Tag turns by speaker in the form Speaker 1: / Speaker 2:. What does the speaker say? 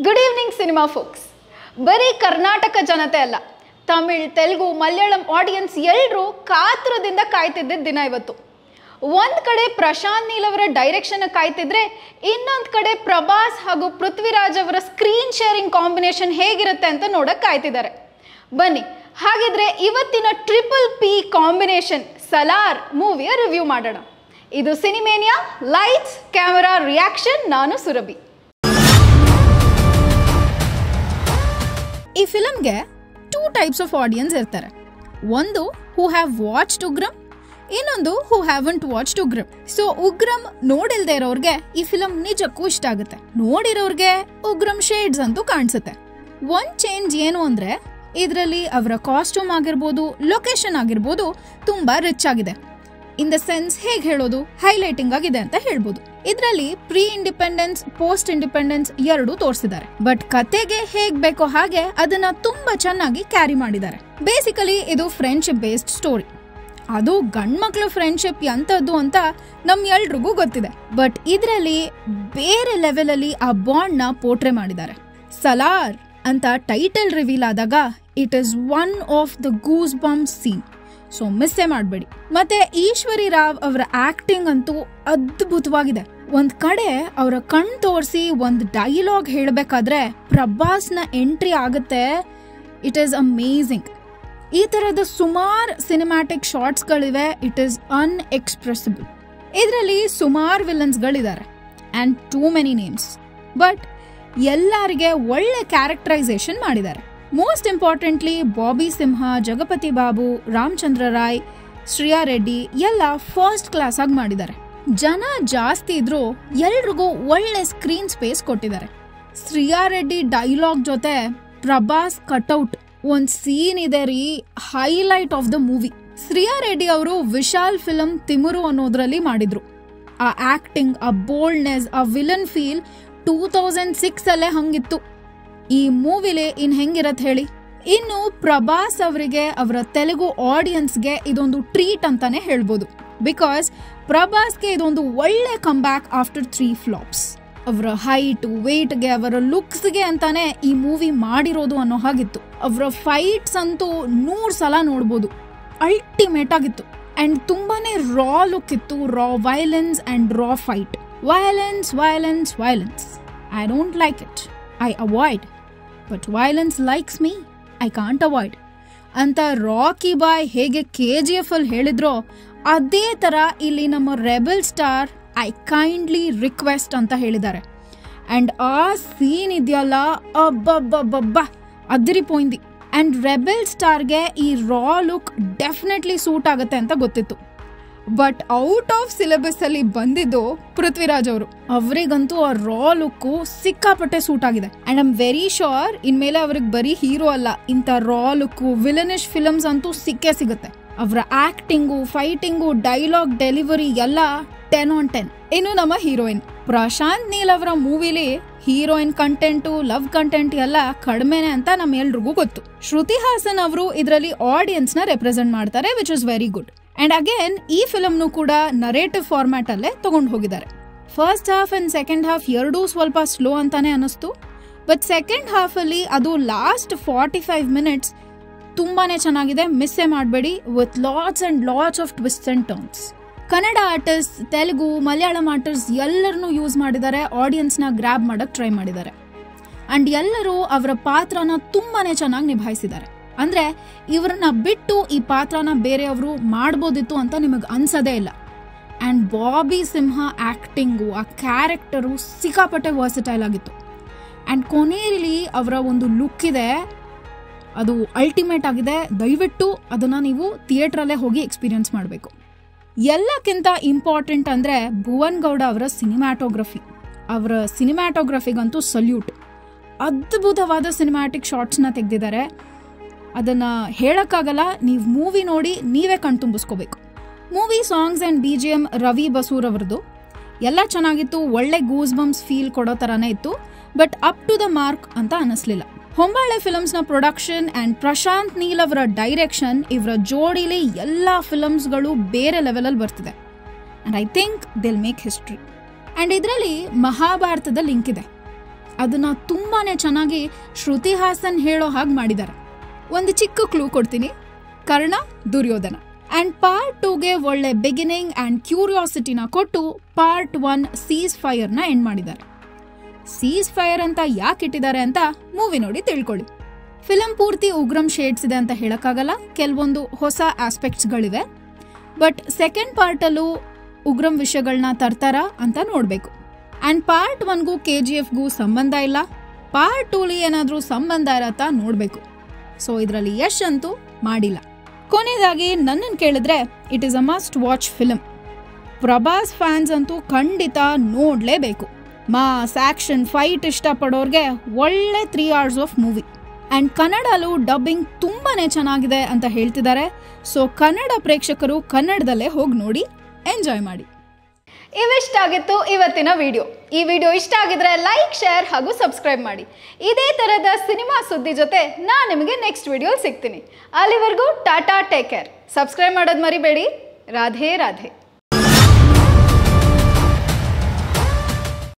Speaker 1: Good evening cinema forks. ಬರೀ ಕರ್ನಾಟಕ ಜನತೆ ಅಲ್ಲ, ತಮಿಳ್, ತೆಲುಗು, ಮಲಯಾಳಂ ಆಡಿಯನ್ಸ್ ಎಲ್ಲರೂ ಕಾತುರದಿಂದ ಕಾಯ್ತಿದ್ದ ದಿನ ಇವತ್ತು. ಒಂದು ಕಡೆ ಪ್ರಶಾಂತ್ ನೀಲ್ ಅವರ ಡೈರೆಕ್ಷನ್ ಕಾಯ್ತಿದ್ರೆ, ಇನ್ನೊಂದು ಕಡೆ ಪ್ರಭಾಸ್ ಹಾಗೂ ಪೃಥ್ವಿರಾಜ್ ಅವರ ಸ್ಕ್ರೀನ್ ಶೇರಿಂಗ್ ಕಾಂಬಿನೇಷನ್ ಹೇಗಿರುತ್ತೆ ಅಂತ ನೋಡಕ್ಕೆ ಕಾಯ್ತಿದ್ದಾರೆ. ಬನ್ನಿ ಹಾಗಿದ್ರೆ ಇವತ್ತಿನ ಟ್ರಿಪಲ್ ಪಿ ಕಾಂಬಿನೇಷನ್ ಸಲಾರ್ ಮೂವಿಯ ರಿವ್ಯೂ ಮಾಡೋಣ. ಇದು ಸಿನಿಮೇನಿಯಾ, ಲೈಟ್ಸ್ ಕ್ಯಾಮೆರಾ ರಿಯಾಕ್ಷನ್. ನಾನು ಸುರಭಿ. ಈ ಫಿಲಮ್ಗೆ 2 ಟೈಪ್ಸ್ ಆಫ್ ಆಡಿಯನ್ಸ್ ಇರ್ತಾರೆ. ಒಂದು ಹೂ ಹ್ಯಾವ್ ವಾಚ್ಡ್ ಉಗ್ರಂ, ಇನ್ನೊಂದು who haven't watched Ugramm. So Ugramm ನೋಡಿಲ್ದೇ ಇರೋರ್ಗೆ ಈ ಫಿಲಮ್ ನಿಜಕ್ಕೂ ಇಷ್ಟ ಆಗುತ್ತೆ, ನೋಡಿರೋರ್ಗೆ ಉಗ್ರಂ ಶೇಡ್ಸ್ ಅಂತೂ ಕಾಣಿಸುತ್ತೆ. ಒಂದ್ ಚೇಂಜ್ ಏನು ಅಂದ್ರೆ, ಇದರಲ್ಲಿ ಅವರ ಕಾಸ್ಟ್ಯೂಮ್ ಆಗಿರ್ಬೋದು, ಲೊಕೇಶನ್ ಆಗಿರ್ಬೋದು ತುಂಬಾ ರಿಚ್ ಆಗಿದೆ. ಇನ್ ದ ಸೆನ್ಸ್ ಹೇಗೆ ಹೇಳೋದು, ಹೈಲೈಟಿಂಗ್ ಆಗಿದೆ ಅಂತ ಹೇಳ್ಬೋದು. ಇದರಲ್ಲಿ ಪ್ರೀ ಇಂಡಿಪೆಂಡೆನ್ಸ್, ಪೋಸ್ಟ್ ಇಂಡಿಪೆಂಡೆನ್ಸ್ ಎರಡೂ ತೋರಿಸಿದ್ದಾರೆ. ಬಟ್ ಕತೆಗೆ ಹೇಗ್ ಬೇಕೋ ಹಾಗೆ ಅದನ್ನ ತುಂಬಾ ಚೆನ್ನಾಗಿ ಕ್ಯಾರಿ ಮಾಡಿದ್ದಾರೆ. ಬೇಸಿಕಲಿ ಇದು ಫ್ರೆಂಡ್ಶಿಪ್ ಬೇಸ್ಡ್ ಸ್ಟೋರಿ. ಅದು ಗಂಡ್ಮಕ್ಳು ಫ್ರೆಂಡ್ಶಿಪ್ ಎಂತದ್ದು ಅಂತ ನಮ್ ಎಲ್ರಿಗೂ ಗೊತ್ತಿದೆ. ಬಟ್ ಇದರಲ್ಲಿ ಬೇರೆ ಲೆವೆಲ್ ಅಲ್ಲಿ ಆ ಬಾಂಡ್ ನ ಪೋರ್ಟ್ರೇ ಮಾಡಿದ್ದಾರೆ. ಸಲಾರ್ ಅಂತ ಟೈಟಲ್ ರಿವೀಲ್ ಆದಾಗ it is one of the goose bump scene. So ಮಿಸ್ಸೇ ಮಾಡಬೇಡಿ. ಮತ್ತೆ ಈಶ್ವರಿ ರಾವ್ ಅವರ ಆಕ್ಟಿಂಗ್ ಅಂತೂ ಅದ್ಭುತವಾಗಿದೆ. ಒಂದ್ ಕಡೆ ಅವರ ಕಣ್ ತೋರಿಸಿ ಒಂದು ಡೈಲಾಗ್ ಹೇಳಬೇಕಾದ್ರೆ ಪ್ರಭಾಸ್ನ ಎಂಟ್ರಿ ಆಗುತ್ತೆ. It is amazing. ಈ ತರದ ಸುಮಾರು ಸಿನಿಮ್ಯಾಟಿಕ್ ಶಾರ್ಟ್ಸ್ ಗಳಿವೆ. It is unexpressible. ಇದರಲ್ಲಿ ಸುಮಾರು ವಿಲನ್ಸ್ ಗಳಿದ್ದಾರೆ and too many names. But ಎಲ್ಲರಿಗೆ ಒಳ್ಳೆ ಕ್ಯಾರೆಕ್ಟರೈಸೇಷನ್ ಮಾಡಿದ್ದಾರೆ. ಮೋಸ್ಟ್ ಇಂಪಾರ್ಟೆಂಟ್ಲಿ ಬಾಬಿ ಸಿಂಹ, ಜಗಪತಿ ಬಾಬು, ರಾಮಚಂದ್ರ ರಾಯ್, ಶ್ರೇಯಾ ರೆಡ್ಡಿ ಎಲ್ಲ ಫಸ್ಟ್ ಕ್ಲಾಸ್ ಆಗಿ ಮಾಡಿದ್ದಾರೆ. ಜನ ಜಾಸ್ತಿ ಇದ್ರೂ ಎಲ್ರಿಗೂ ಒಳ್ಳೆ ಸ್ಕ್ರೀನ್ ಸ್ಪೇಸ್ ಕೊಟ್ಟಿದ್ದಾರೆ. ಶ್ರೇಯಾ ರೆಡ್ಡಿ ಡೈಲಾಗ್ ಜೊತೆ ಪ್ರಭಾಸ್ ಕಟ್ಔಟ್ ಒಂದ್ ಸೀನ್ ಇದೆ ರೀ, highlight of the movie. Shreya Reddy ಅವರು ವಿಶಾಲ್ ಫಿಲಂ ತಿಮುರು ಅನ್ನೋದ್ರಲ್ಲಿ ಮಾಡಿದ್ರು. ಆ ಆಕ್ಟಿಂಗ್, ಆ ಬೋಲ್ಡ್ನೆಸ್, ಆ ವಿಲನ್ ಫೀಲ್ 2006 ಅಲ್ಲೇ ಹಂಗಿತ್ತು. ಈ ಮೂವಿಲಿ ಇನ್ ಹೆಂಗಿರತ್ ಹೇಳಿ. ಇನ್ನು ಪ್ರಭಾಸ್ ಅವರಿಗೆ, ಅವರ ತೆಲುಗು ಆಡಿಯನ್ಸ್ಗೆ ಇದೊಂದು ಟ್ರೀಟ್ ಅಂತಾನೆ ಹೇಳ್ಬೋದು. ಬಿಕಾಸ್ ಪ್ರಭಾಸ್ಗೆ ಇದೊಂದು ಒಳ್ಳೆ ಕಮ್ ಬ್ಯಾಕ್ ಆಫ್ಟರ್ 3 ಫ್ಲಾಪ್ಸ್. ಅವರ ಹೈಟ್, ವೇಟ್ಗೆ, ಅವರ ಲುಕ್ಸ್ಗೆ ಅಂತಾನೆ ಈ ಮೂವಿ ಮಾಡಿರೋದು ಅನ್ನೋ ಹಾಗಿತ್ತು. ಅವರ ಫೈಟ್ಸ್ ಅಂತೂ 100 ಸಲ ನೋಡ್ಬೋದು. ಅಲ್ಟಿಮೇಟ್ ಆಗಿತ್ತು. ಅಂಡ್ ತುಂಬಾನೇ ರಾ ಲುಕ್ ಇತ್ತು. Raw violence and raw fight. Violence violence violence. I don't like it, I avoid. But violence likes me, I can't avoid ಅಂತ ರಾಕಿ ಬಾಯ್ ಹೇಗೆ KGF ಅಲ್ಲಿ ಹೇಳಿದ್ರೋ ಅದೇ ತರ ಇಲ್ಲಿ ನಮ್ಮ rebel star I kindly request ಅಂತ ಹೇಳಿದ್ದಾರೆ. ಅಂಡ್ ಆ ಸೀನ್ ಇದೆಯಲ್ಲ, ಅಬ್ಬಬ್ಬಬ್ಬಬ್ಬ ಅದಿರಿಪೋಯಿಂದಿ. ಅಂಡ್ ರೆಬೆಲ್ ಸ್ಟಾರ್ಗೆ ಈ ರಾ ಲುಕ್ ಡೆಫಿನೆಟ್ಲಿ ಸೂಟ್ ಆಗುತ್ತೆ ಅಂತ ಗೊತ್ತಿತ್ತು. ಬಟ್ ಔಟ್ ಆಫ್ ಸಿಲೆಬಸ್ ಅಲ್ಲಿ ಬಂದಿದ್ದು ಪೃಥ್ವಿರಾಜ್ ಅವರು. ಅವರಿಗಂತೂ ಆ ರಾ ಲುಕ್ ಸಿಕ್ಕಾಪಟ್ಟೆ ಸೂಟ್ ಆಗಿದೆ. And I am very sure ಇನ್ಮೇಲೆ ಅವ್ರಿಗೆ ಬರೀ ಹೀರೋ ಅಲ್ಲ, ಇಂಥ ರಾ ಲುಕ್, ವಿಲನಿಶ್ ಫಿಲ್ಮ್ಸ್ ಅಂತೂ ಸಿಕ್ಕೇ ಸಿಗುತ್ತೆ. ಅವರ ಆಕ್ಟಿಂಗು, ಫೈಟಿಂಗು, ಡೈಲಾಗ್ ಡೆಲಿವರಿ ಎಲ್ಲ 10 on 10. ಇನ್ನು ನಮ್ಮ ಹೀರೋಯಿನ್ ಪ್ರಶಾಂತ್ ನೀಲ್ ಅವರ ಮೂವಿಲಿ ಹೀರೋಯಿನ್ ಕಂಟೆಂಟು, ಲವ್ ಕಂಟೆಂಟ್ ಎಲ್ಲ ಕಡಿಮೆನೆ ಅಂತ ನಮ್ ಎಲ್ರಿಗೂ ಗೊತ್ತು. ಶ್ರುತಿ ಹಾಸನ್ ಅವರು ಇದರಲ್ಲಿ ಆಡಿಯನ್ಸ್ ನ ರೆಪ್ರೆಸೆಂಟ್ ಮಾಡ್ತಾರೆ, which is very good. And again ಈ ಫಿಲಮ್ನು ಕೂಡ ನರೇಟಿವ್ ಫಾರ್ಮ್ಯಾಟ್ ಅಲ್ಲೇ ತಗೊಂಡು ಹೋಗಿದ್ದಾರೆ. First half and second half ಎರಡೂ ಸ್ವಲ್ಪ ಸ್ಲೋ ಅಂತಾನೆ ಅನಿಸ್ತು. ಬಟ್ ಸೆಕೆಂಡ್ ಹಾಫ್ ಅಲ್ಲಿ ಅದು ಲಾಸ್ಟ್ 45 minutes ತುಂಬಾನೇ ಚೆನ್ನಾಗಿದೆ, ಮಿಸ್ಸೇ ಮಾಡಬೇಡಿ. With lots and lots of twist and turns. Kannada artist, Telugu, Malayalam artist ಎಲ್ಲರನ್ನೂ ಯೂಸ್ ಮಾಡಿದ್ದಾರೆ. ಆಡಿಯನ್ಸ್ ನ ಗ್ರಾಬ್ ಮಾಡಕ್ ಟ್ರೈ ಮಾಡಿದ್ದಾರೆ. ಅಂಡ್ ಎಲ್ಲರೂ ಅವರ ಪಾತ್ರನ ತುಂಬಾನೇ ಚೆನ್ನಾಗಿ ನಿಭಾಯಿಸಿದ್ದಾರೆ. ಅಂದ್ರೆ ಇವ್ರನ್ನ ಬಿಟ್ಟು ಈ ಪಾತ್ರನ ಬೇರೆಯವರು ಮಾಡ್ಬೋದಿತ್ತು ಅಂತ ನಿಮಗೆ ಅನ್ಸದೇ ಇಲ್ಲ. ಅಂಡ್ ಬಾಬಿ ಸಿಂಹ ಆಕ್ಟಿಂಗು, ಆ ಕ್ಯಾರೆಕ್ಟರು ಸಿಕ್ಕಾಪಟ್ಟೆ ವರ್ಸಟೈಲ್ ಆಗಿತ್ತು. ಅಂಡ್ ಕೊನೆಯಲ್ಲಿ ಅವರ ಒಂದು ಲುಕ್ ಇದೆ, ಅದು ಅಲ್ಟಿಮೇಟ್ ಆಗಿದೆ. ದಯವಿಟ್ಟು ಅದನ್ನ ನೀವು ಥಿಯೇಟ್ರಲ್ಲೇ ಹೋಗಿ ಎಕ್ಸ್ಪೀರಿಯನ್ಸ್ ಮಾಡಬೇಕು. ಎಲ್ಲಕ್ಕಿಂತ ಇಂಪಾರ್ಟೆಂಟ್ ಅಂದ್ರೆ ಭುವನ್ ಗೌಡ ಅವರ ಸಿನಿಮ್ಯಾಟೋಗ್ರಫಿ. ಅವರ ಸಿನಿಮ್ಯಾಟೋಗ್ರಫಿಗಂತೂ ಸಲ್ಯೂಟ್. ಅದ್ಭುತವಾದ ಸಿನಿಮ್ಯಾಟಿಕ್ ಶಾರ್ಟ್ಸ್ನ ತೆಗೆದಿದ್ದಾರೆ. ಅದನ್ನ ಹೇಳಕ್ಕಾಗಲ್ಲ, ನೀವು ಮೂವಿ ನೋಡಿ ನೀವೇ ಕಣ್ತುಂಬಿಸ್ಕೋಬೇಕು. Movie songs and BGM Ravi Basrur ಅವರದು ಎಲ್ಲ ಚೆನ್ನಾಗಿತ್ತು. ಒಳ್ಳೆ ಗೂಸ್ ಬಂಪ್ಸ್ ಫೀಲ್ ಕೊಡೋ ತರಾನೇ ಇತ್ತು. But up to the mark ಅಂತ ಅನಿಸ್ಲಿಲ್ಲ. ಹೊಂಬಾಳೆ ಫಿಲ್ಮ್ಸ್ ನ ಪ್ರೊಡಕ್ಷನ್ ಅಂಡ್ ಪ್ರಶಾಂತ್ ನೀಲ್ ಅವರ ಡೈರೆಕ್ಷನ್, ಇವರ ಜೋಡಿಲಿ ಎಲ್ಲಾ ಫಿಲ್ಮ್ಸ್ಗಳು ಬೇರೆ ಲೆವೆಲ್ ಅಲ್ಲಿ ಬರ್ತಿದೆ. And I think it'll make history. And ಇದರಲ್ಲಿ ಮಹಾಭಾರತದ ಲಿಂಕ್ ಇದೆ. ಅದನ್ನು ತುಂಬಾ ಚೆನ್ನಾಗಿ ಶ್ರುತಿ ಹಾಸನ್ ಹೇಳೋ ಹಾಗೆ ಮಾಡಿದ್ದಾರೆ. ಒಂದು ಚಿಕ್ಕ ಕ್ಲೂ ಕೊಡ್ತೀನಿ, ಕರ್ಣ ದುರ್ಯೋಧನ. ಆ್ಯಂಡ್ ಪಾರ್ಟ್ 2ಗೆ ಒಳ್ಳೆ ಬಿಗಿನಿಂಗ್ ಆ್ಯಂಡ್ ಕ್ಯೂರಿಯಾಸಿಟಿನ ಕೊಟ್ಟು ಪಾರ್ಟ್ 1 ಸೀಸ್ ಫೈರ್ನ ಎಂಡ್ ಮಾಡಿದ್ದಾರೆ. ಸೀಸ್ ಫೈರ್ ಅಂತ ಯಾಕೆ ಇಟ್ಟಿದ್ದಾರೆ ಅಂತ ಮೂವಿ ನೋಡಿ ತಿಳ್ಕೊಳ್ಳಿ. ಫಿಲಂ ಪೂರ್ತಿ ಉಗ್ರಂ ಶೇಡ್ಸ್ ಇದೆ ಅಂತ ಹೇಳಕ್ಕಾಗಲ್ಲ, ಕೆಲವೊಂದು ಹೊಸ ಆಸ್ಪೆಕ್ಟ್ಸ್ಗಳಿವೆ. ಬಟ್ ಸೆಕೆಂಡ್ ಪಾರ್ಟಲ್ಲೂ ಉಗ್ರಂ ವಿಷಯಗಳನ್ನ ತರ್ತಾರಾ ಅಂತ ನೋಡಬೇಕು. ಆ್ಯಂಡ್ ಪಾರ್ಟ್ 1ಗೂ KGFಗೂ ಸಂಬಂಧ ಇಲ್ಲ, ಪಾರ್ಟ್ 2ಲಿ ಏನಾದರೂ ಸಂಬಂಧ ಇರತ್ತಾ ನೋಡಬೇಕು. ಸೊ ಇದರಲ್ಲಿ ಯಶ್ ಅಂತೂ ಮಾಡಿಲ್ಲ. ಕೊನೆಯದಾಗಿ ನನ್ನನ್ನು ಕೇಳಿದ್ರೆ it is a must watch film. Prabhas fans ಅಂತೂ ಖಂಡಿತ ನೋಡಲೇಬೇಕು. ಮಾಸ್ ಆಕ್ಷನ್ ಫೈಟ್ ಇಷ್ಟಪಡೋರ್ಗೆ ಒಳ್ಳೆ 3 hours ಆಫ್ ಮೂವಿ. ಆ್ಯಂಡ್ ಕನ್ನಡಲ್ಲೂ ಡಬ್ಬಿಂಗ್ ತುಂಬಾನೇ ಚೆನ್ನಾಗಿದೆ ಅಂತ ಹೇಳ್ತಿದ್ದಾರೆ. ಸೊ ಕನ್ನಡ ಪ್ರೇಕ್ಷಕರು ಕನ್ನಡದಲ್ಲೇ ಹೋಗಿ ನೋಡಿ ಎಂಜಾಯ್ ಮಾಡಿ.
Speaker 2: ಇವಿಷ್ಟಾಗಿತ್ತು ಇವತ್ತಿನ ವಿಡಿಯೋ. ಈ ವಿಡಿಯೋ ಇಷ್ಟ ಆಗಿದ್ರೆ ಲೈಕ್, ಶೇರ್ ಹಾಗೂ ಸಬ್ಸ್ಕ್ರೈಬ್ ಮಾಡಿ. ಇದೇ ಥರದ ಸಿನಿಮಾ ಸುದ್ದಿ ಜೊತೆ ನಾನು ನಿಮಗೆ ನೆಕ್ಸ್ಟ್ ವಿಡಿಯೋ ಸಿಗ್ತೀನಿ. ಅಲ್ಲಿವರೆಗೂ ಟಾಟಾ, ಟೇಕ್ ಕೇರ್. ಸಬ್ಸ್ಕ್ರೈಬ್ ಮಾಡೋದು ಮರಿಬೇಡಿ. ರಾಧೆ ರಾಧೆ.